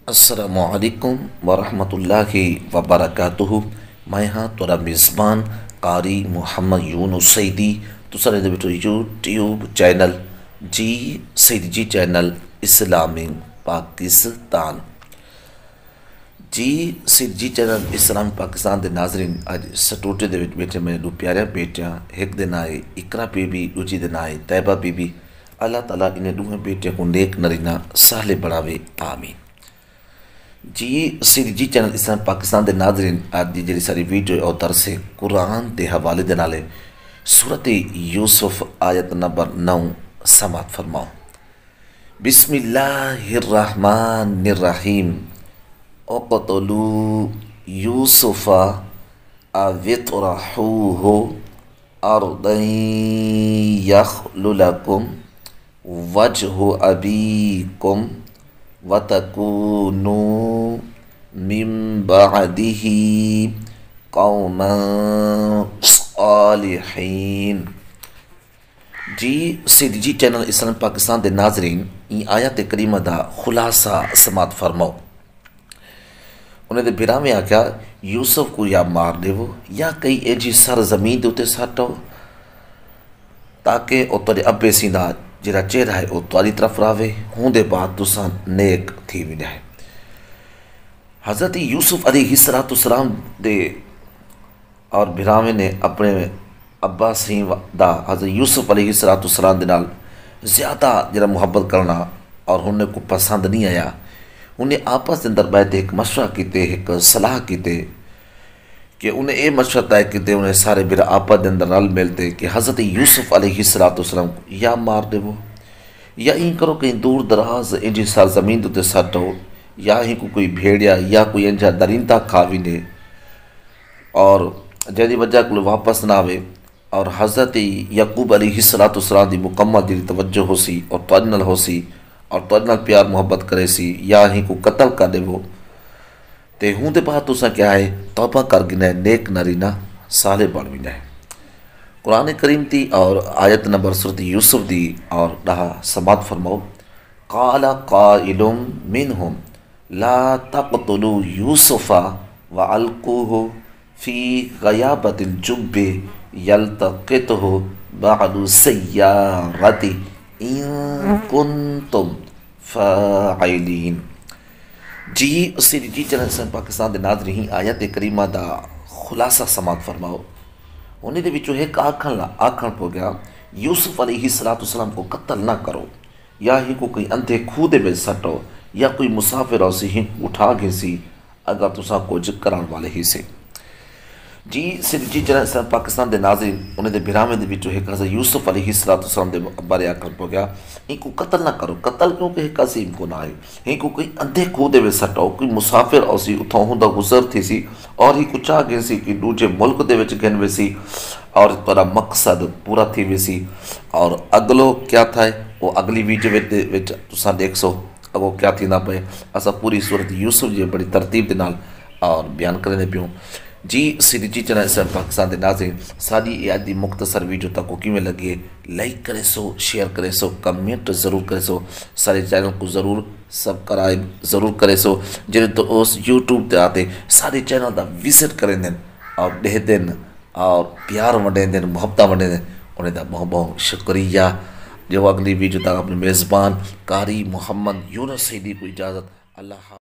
السلام علیکم ورحمۃ اللہ وبرکاتہ۔ میں ہاں تورا میزبان قاری محمد یونس سیدی تو سارے دے بیٹھو یوٹیوب چینل جی سیدی جی چینل اسلامی پاکستان جی سیدی جی چینل اسلامی پاکستان دے ناظرین اج سٹوٹے دے بیٹھے میں دو پیارے بیٹیاں، ایک دن آئے اقرا بی بی، دوجی دن آئے طیبہ بی بی۔ اللہ تعالیٰ انہیں دوہیں بیٹیاں کو نیک نرینہ صالح بڑھاوے، آمین۔ جی سیدی جی چینل اسلام پاکستان دے ناظرین آج دی جڑی ساری ویڈیو اور درس قرآن دے حوالے دے نالے سورۃ یوسف آیت نمبر 9 سماعت فرماؤ۔ بسم اللہ الرحمن الرحیم۔ اقتلوا یوسف او اطرحوہ ارضا یخل لکم وجہ ابیکم وَتَكُونُوا مِن بَعْدِهِ قَوْمًا صَالِحِينَ۔ جی سیدی جی چینل اسلام پاکستان دے ناظرین این آیت کریمہ دا خلاصہ سماعت فرماؤ۔ انہیں دے بھرا میں آکھیا یوسف کو یا مار دیو یا کئی ایجی سر زمین دے اتے ساٹو تاکہ او تورے ابے سیندہ جڑا چہرہ ہے وہ تاری طرف راوے ہوں دے بعد تساں نیک تھی بھی جائے۔ حضرت یوسف علیہ السلام دے اور بھراوے نے اپنے ابا سی دا حضرت یوسف علیہ السلام دے نال زیادہ جڑا محبت کرنا اور انہیں کو پسند نہیں آیا۔ انہیں آپس دے اندر بیٹھے ایک مشورہ کیتے، ایک صلاح کیتے کہ انہیں اے مشورہ طے کیتے، انہیں سارے بھرا آپس دے اندر رل ملتے کہ حضرت یوسف علیہ السلام کو یا مار دے وہ یا این کرو کہیں دور دراز انجی سرزمین دوتے سٹو یا ہی کو کوئی بھیڑیا یا کوئی انجا درندہ کھاوی نے اور جیدی وجہ کو واپس نہ آوے اور حضرت یعقوب علیہ السلام دی مکمل دی توجہ ہو سی اور توجنل ہو سی اور توجنل پیار محبت کرے سی یا ہی کو قتل کر دے وہ تے ہوں دے بعد تساں کیا ہے توبہ کر گنے نیک نرینہ صالح بن بھی جائے۔ قرآن کریم تی اور آیت نمبر سورۃ یوسف دی اور رہا سماعت فرماؤ۔ قال قائل منہم لا تقتلوا یوسف وَأَلْقُوهُ فی غیابۃ الجب یلتقطہ بعض السیارۃ ان کنتم فاعلین۔ جی سیدی جی چینل اسلام پاکستان دے ناظرین آیت کریمہ دا خلاصہ سماعت فرماؤ۔ انہیں دے وچوں ایک آکھن پو گیا یوسف علیہ السلام کو قتل نہ کرو یا ہی کو کوئی اندھے کھو دے وچ سٹو یا کوئی مسافر ہو سی ہی اٹھا گئے سی اگر تساں کچھ کران والے ہی سے۔ جی سیدی جی چینل اسلام پاکستان دے ناظرین انہیں دے بھرامے دے وچوں ایک حضرت یوسف علیہ السلام دے بارے آکھن پو گیا ان کو قتل نہ کرو، قتل کیونکہ ایک عظیم گناہ ہے، ان کو کوئی اندھے کھو دے وچ سٹو کوئی مسافر ہو سی اتھوں ہوندا گزر تھی سی اور ہی کو چاہ گئے سی کہ دوجے ملک دے وچ گن وے سی اور تورا مقصد پورا تھی وے سی۔ اور اگلو کیا تھا ہے وہ اگلی ویڈیو وچ تساں دیکھ سو اگو کیا تھی نہ پے اسا پوری سورۃ یوسف جی بڑی ترتیب دے نال اور بیان کرنے پیوں۔ جی سیدی جی چینل اسلام پاکستان دے ناظرین ساری یہ دی مختصر ویڈیو تک کو کیویں لگے لائک کرے سو، شیئر کرے سو، کمنٹ ضرور کرے سو، سارے چینل کو ضرور سبسکرائب ضرور کرے سو، جنہیں تو اس یوٹیوب تے آتے سارے چینل دا وزٹ کریں دیں اور دے دیں اور پیار ونڈیں دیں محبتہ ونڈیں دیں، انہیں دا بہت بہت شکریہ۔ جو اگلی ویڈیو تک اپنے میزبان قاری محمد یونس سیدی کو اجازت، اللہ حافظ۔